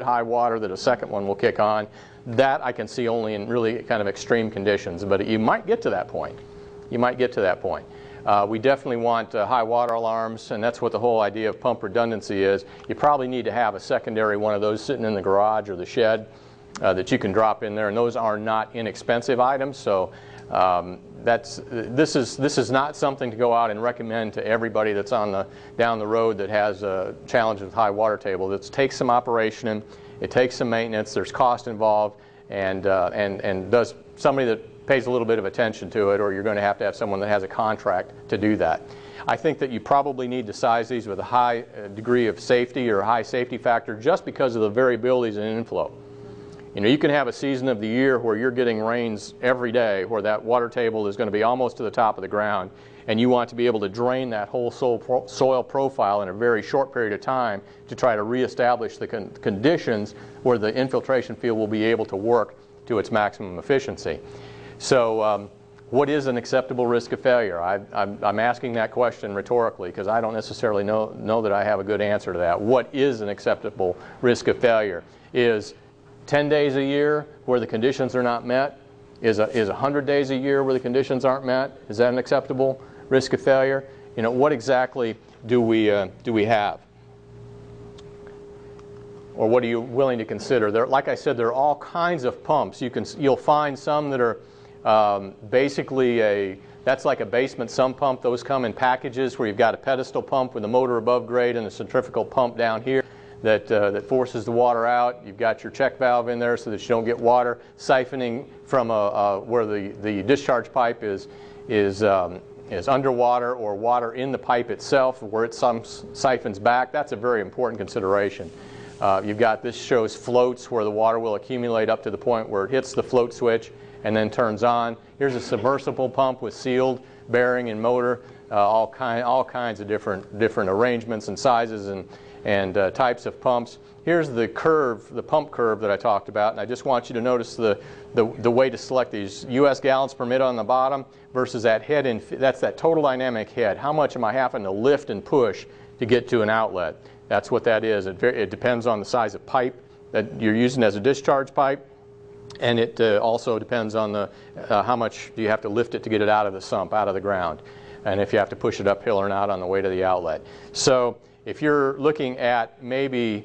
high water that a second one will kick on. That I can see only in really kind of extreme conditions, but you might get to that point. You might get to that point. We definitely want high water alarms, and that's what the whole idea of pump redundancy is. You probably need to have a secondary one of those sitting in the garage or the shed that you can drop in there, and those are not inexpensive items. So this is not something to go out and recommend to everybody that's down the road that has a challenge with high water table. It takes some operation, it takes some maintenance, there's cost involved, and does somebody that pays a little bit of attention to it, or you're going to have someone that has a contract to do that. I think that you probably need to size these with a high degree of safety or a high safety factor just because of the variabilities in inflow. You know, you can have a season of the year where you're getting rains every day, where that water table is going to be almost to the top of the ground, and you want to be able to drain that whole soil profile in a very short period of time to try to reestablish the conditions where the infiltration field will be able to work to its maximum efficiency. So what is an acceptable risk of failure? I'm asking that question rhetorically because I don't necessarily know that I have a good answer to that. What is an acceptable risk of failure? Is 10 days a year where the conditions are not met? Is 100 days a year where the conditions aren't met? Is that an acceptable risk of failure? You know, what exactly do we have? Or what are you willing to consider? Like I said, there are all kinds of pumps. You'll find some that are basically that's like a basement sump pump. Those come in packages where you've got a pedestal pump with a motor above grade and a centrifugal pump down here that forces the water out. You've got your check valve in there so that you don't get water siphoning from where the discharge pipe is underwater, or water in the pipe itself where it siphons back. That's a very important consideration. You've got, this shows floats where the water will accumulate up to the point where it hits the float switch and then turns on. Here's a submersible pump with sealed bearing and motor, all kinds of different arrangements and sizes and types of pumps. Here's the curve, the pump curve that I talked about, and I just want you to notice the way to select these. U.S. gallons per minute on the bottom versus that head in, that's that total dynamic head. How much am I having to lift and push to get to an outlet? That's what that is. It depends on the size of pipe that you're using as a discharge pipe, and it also depends on how much do you have to lift it to get it out of the sump, out of the ground, and if you have to push it uphill or not on the way to the outlet. So if you're looking at maybe,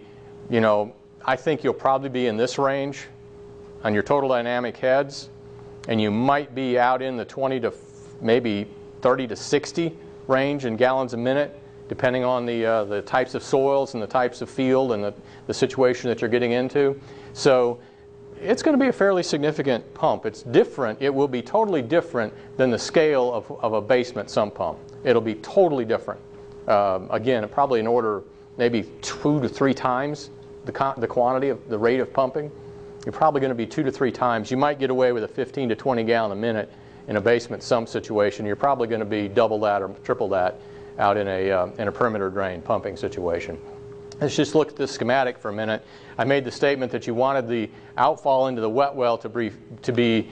you know, I think you'll probably be in this range on your total dynamic heads, and you might be out in the 20 to maybe 30 to 60 range in gallons a minute, depending on the types of soils and the types of field and the situation that you're getting into. So it's going to be a fairly significant pump. It's different. It will be totally different than the scale of a basement sump pump. It'll be totally different. Again, probably in order maybe 2 to 3 times the quantity of the rate of pumping. You're probably going to be 2 to 3 times. You might get away with a 15 to 20 gallon a minute in a basement sump situation. You're probably going to be double that or triple that out in a perimeter drain pumping situation. Let's just look at this schematic for a minute. I made the statement that you wanted the outfall into the wet well to be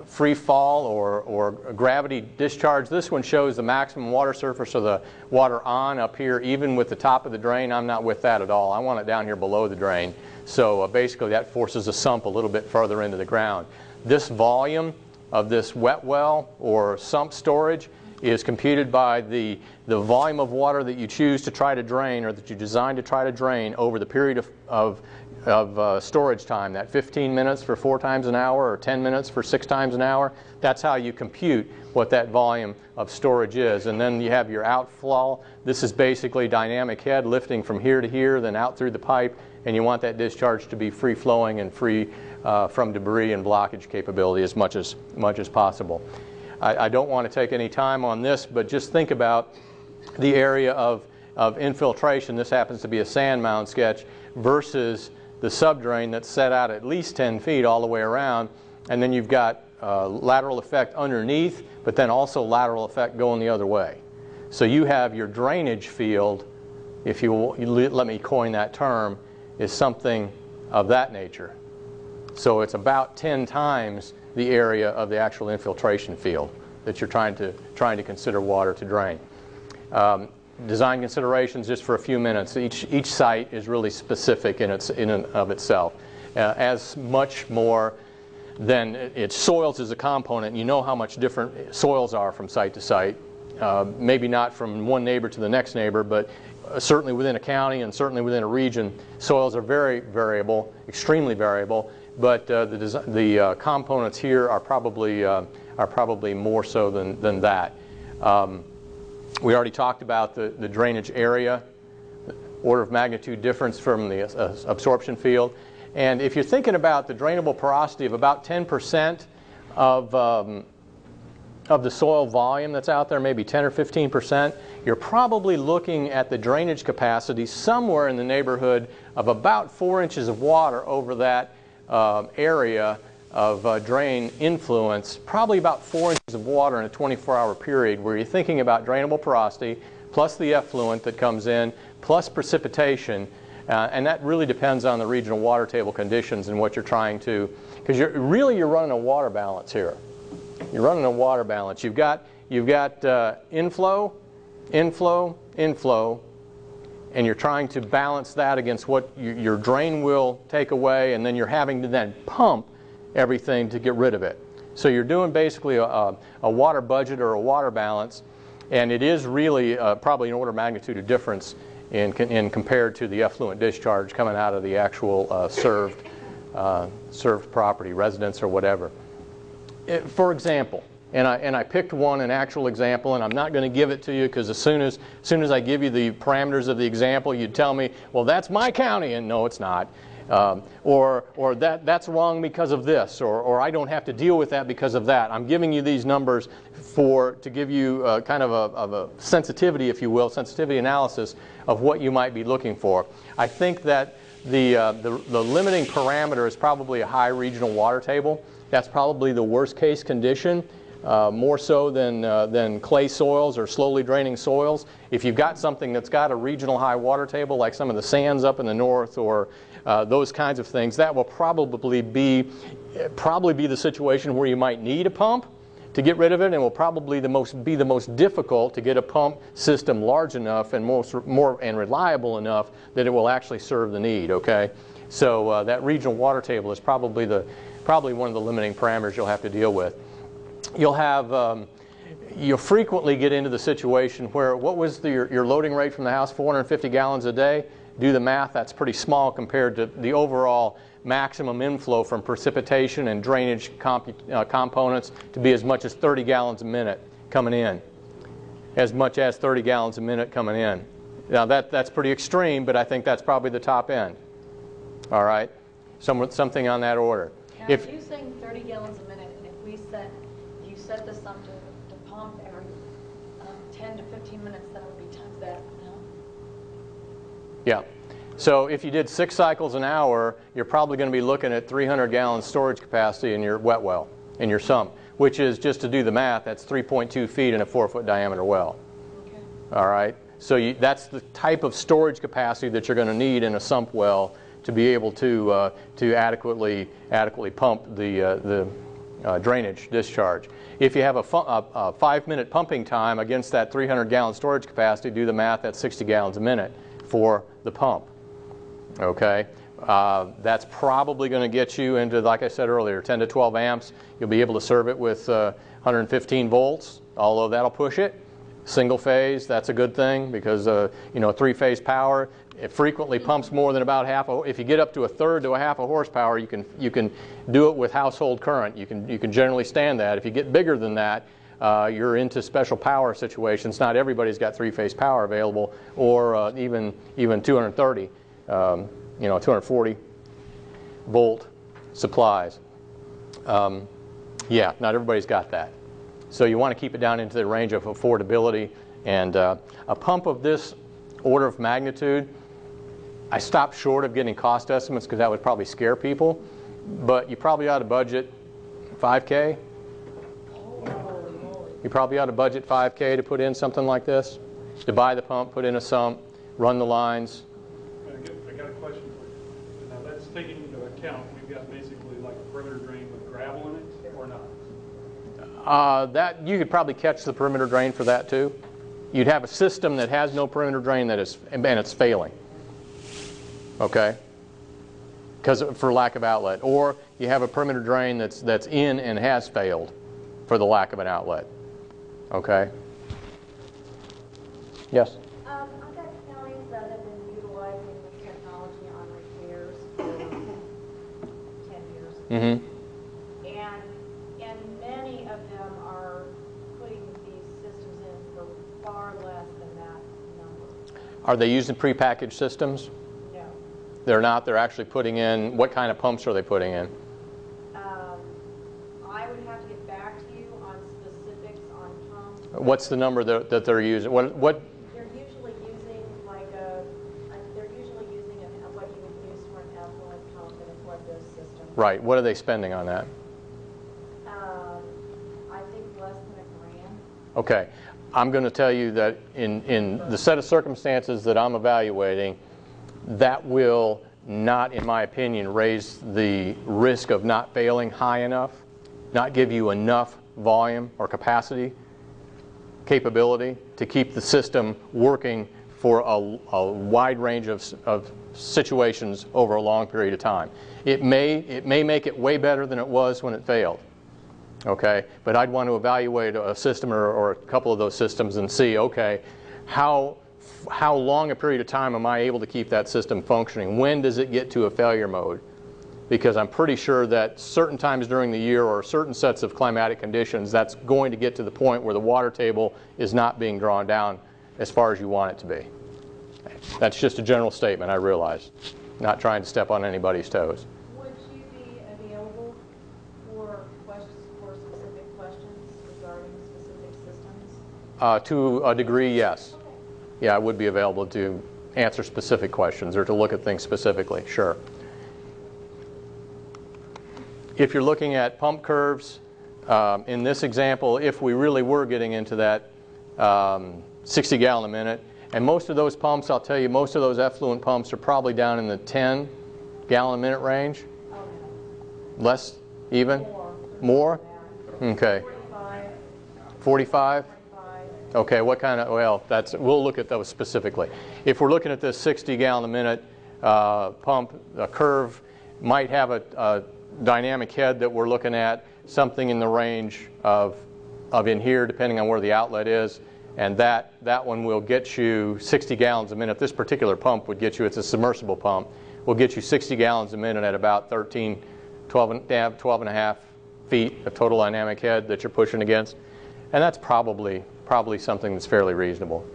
free fall or gravity discharge. This one shows the maximum water surface of the water on up here, even with the top of the drain. I'm not with that at all. I want it down here below the drain. So basically that forces the sump a little bit further into the ground. This volume of this wet well or sump storage is computed by the volume of water that you choose to try to drain, or that you design to try to drain over the period of storage time, that 15 minutes for 4 times an hour or 10 minutes for 6 times an hour. That's how you compute what that volume of storage is. And then you have your outflow. This is basically dynamic head lifting from here to here, then out through the pipe, and you want that discharge to be free flowing and free from debris and blockage capability as much as possible. I don't want to take any time on this, but just think about the area of infiltration. This happens to be a sand mound sketch versus the subdrain that's set out at least 10 feet all the way around, and then you've got lateral effect underneath, but then also lateral effect going the other way. So you have your drainage field, if you let me coin that term, is something of that nature. So it's about 10 times the area of the actual infiltration field that you're trying to consider water to drain. design considerations just for a few minutes. Each site is really specific in and of itself. As much more than its soils as a component, you know how much different soils are from site to site. Maybe not from one neighbor to the next neighbor, but certainly within a county and certainly within a region, soils are very variable, extremely variable. But the components here are probably more so than that. We already talked about the drainage area, order of magnitude difference from the absorption field. And if you're thinking about the drainable porosity of about 10% of the soil volume that's out there, maybe 10 or 15%, you're probably looking at the drainage capacity somewhere in the neighborhood of about 4 inches of water over that area of drain influence, probably about 4 inches of water in a 24-hour period where you're thinking about drainable porosity plus the effluent that comes in plus precipitation. And that really depends on the regional water table conditions and what you're trying to, because you're running a water balance here. You're running a water balance. You've got inflow, inflow, inflow, and you're trying to balance that against what your drain will take away, and then you're having to then pump everything to get rid of it. So you're doing basically a water budget or a water balance, and it is really probably an order of magnitude of difference in compared to the effluent discharge coming out of the actual served property, residence or whatever. For example, and I picked an actual example, and I'm not going to give it to you because as soon as I give you the parameters of the example, you'd tell me, well, that's my county, and no, it's not. Or that's wrong because of this, or I don't have to deal with that because of that. I'm giving you these numbers to give you kind of a sensitivity, if you will, sensitivity analysis of what you might be looking for. I think that the limiting parameter is probably a high regional water table. That's probably the worst case condition, more so than clay soils or slowly draining soils. If you've got something that's got a regional high water table, like some of the sands up in the north or those kinds of things, that will probably be the situation where you might need a pump to get rid of it, and will probably be the most difficult to get a pump system large enough and more reliable enough that it will actually serve the need. Okay, so that regional water table is probably one of the limiting parameters you'll have to deal with. You'll frequently get into the situation where, what was your loading rate from the house? 450 gallons a day. Do the math. That's pretty small compared to the overall maximum inflow from precipitation and drainage components to be as much as 30 gallons a minute coming in. As much as 30 gallons a minute coming in. Now that's pretty extreme, but I think that's probably the top end. All right, something on that order. Now, if you're saying 30 gallons a minute, and if you set this up to pump every 10 to 15 minutes, that would be times that, no? Yeah. So if you did 6 cycles an hour, you're probably going to be looking at 300 gallon storage capacity in your wet well, in your sump, which is, just to do the math, that's 3.2 feet in a 4-foot diameter well. Okay. All right. So that's the type of storage capacity that you're going to need in a sump well to be able to adequately pump the drainage discharge. If you have a 5-minute pumping time against that 300 gallon storage capacity, do the math, that's 60 gallons a minute for the pump. Okay, that's probably going to get you into, like I said earlier, 10 to 12 amps. You'll be able to serve it with 115 volts, although that'll push it. Single phase, that's a good thing because 3-phase power, it frequently pumps more than about half. If you get up to a third to a half a horsepower, you can do it with household current. You can generally stand that. If you get bigger than that, you're into special power situations. Not everybody's got 3-phase power available, or even 230, 240 volt supplies. Yeah, not everybody's got that. So you want to keep it down into the range of affordability. And a pump of this order of magnitude, I stopped short of getting cost estimates because that would probably scare people. But you probably ought to budget $5K. You probably ought to budget $5K to put in something like this, to buy the pump, put in a sump, run the lines. I got a question for you. Now that's taking into account we've got basically like a perimeter drain with gravel in it, or not? That you could probably catch the perimeter drain for that too. you'd have a system that has no perimeter drain that is, and it's failing. Okay? Because for lack of outlet. Or you have a perimeter drain that's in and has failed for the lack of an outlet. Okay? Yes? I've got counties that have been utilizing this technology on repairs for 10 years. Mm-hmm. And many of them are putting these systems in for far less than that number. Are they using prepackaged systems? No. They're not. They're actually putting in, what kind of pumps are they putting in? I would have to get back to you on specifics on pumps. What's the number that they're using? What? They're usually using like what you would use for an effluent pump in a flood dose system. Right. What are they spending on that? I think less than $1,000. Okay. I'm going to tell you that in the set of circumstances that I'm evaluating, that will not, in my opinion, raise the risk of not failing high enough, not give you enough volume or capability to keep the system working for a wide range of situations over a long period of time. It may make it way better than it was when it failed. Okay, but I'd want to evaluate a system or a couple of those systems and see, okay, how long a period of time am I able to keep that system functioning? When does it get to a failure mode? Because I'm pretty sure that certain times during the year or certain sets of climatic conditions, that's going to get to the point where the water table is not being drawn down as far as you want it to be. That's just a general statement, I realize. Not trying to step on anybody's toes. Would you be available for specific questions regarding specific systems? To a degree, yes. Yeah, I would be available to answer specific questions or to look at things specifically, sure. If you're looking at pump curves, in this example, if we really were getting into that 60 gallon a minute, and most of those pumps, I'll tell you, most of those effluent pumps are probably down in the 10 gallon a minute range. Oh, no. Less even? More? Okay. 45. 45? 45. Okay, what kind of, well, we'll look at those specifically. If we're looking at this 60 gallon a minute pump, a curve might have a dynamic head that we're looking at, something in the range of in here, depending on where the outlet is, and that one will get you 60 gallons a minute. This particular pump would get you, it's a submersible pump, will get you 60 gallons a minute at about 12 and a half feet of total dynamic head that you're pushing against, and that's probably something that's fairly reasonable.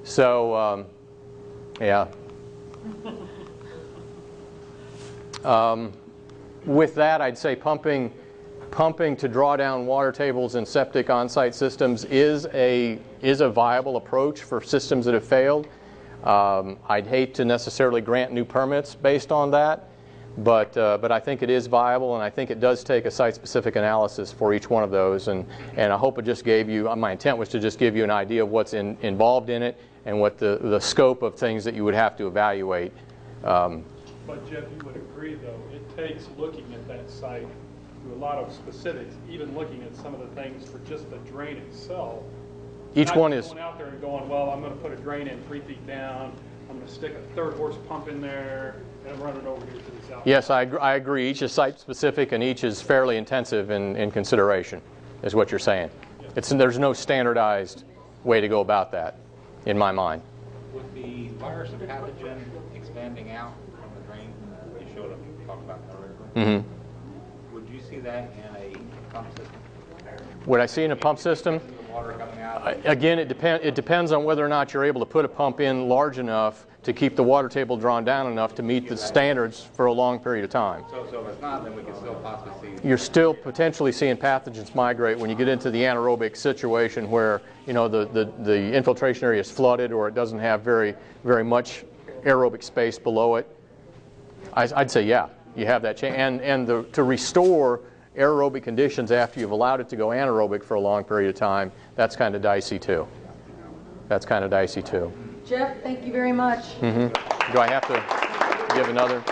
So, yeah. With that, I'd say pumping to draw down water tables in septic on-site systems is a viable approach for systems that have failed. I'd hate to necessarily grant new permits based on that, but I think it is viable, and I think it does take a site-specific analysis for each one of those. And I hope it just gave you, my intent was to just give you an idea of what's involved in it and what the scope of things that you would have to evaluate. But Jeff, you would agree, though, it takes looking at that site to a lot of specifics, even looking at some of the things for just the drain itself. Each one is going out there and going, well, I'm going to put a drain in 3 feet down, I'm going to stick a 3rd horse pump in there, and I'm running over here to the south. Yes, I agree. Each is site-specific, and each is fairly intensive in consideration, is what you're saying. Yes. There's no standardized way to go about that, in my mind. With the virus and pathogen expanding out from the drain, you showed up and talked about that earlier. Mm-hmm. Would you see that in a pump system? Would I see in a pump system? The water coming out? Again, it depends on whether or not you're able to put a pump in large enough to keep the water table drawn down enough to meet the standards for a long period of time. So if it's not, then we can still possibly see. You're still potentially seeing pathogens migrate when you get into the anaerobic situation where, you know, the infiltration area is flooded or it doesn't have very much aerobic space below it. I'd say, yeah, you have that chance. And to restore aerobic conditions after you've allowed it to go anaerobic for a long period of time, that's kind of dicey too. That's kind of dicey too. Jeff, thank you very much. Do I have to give another?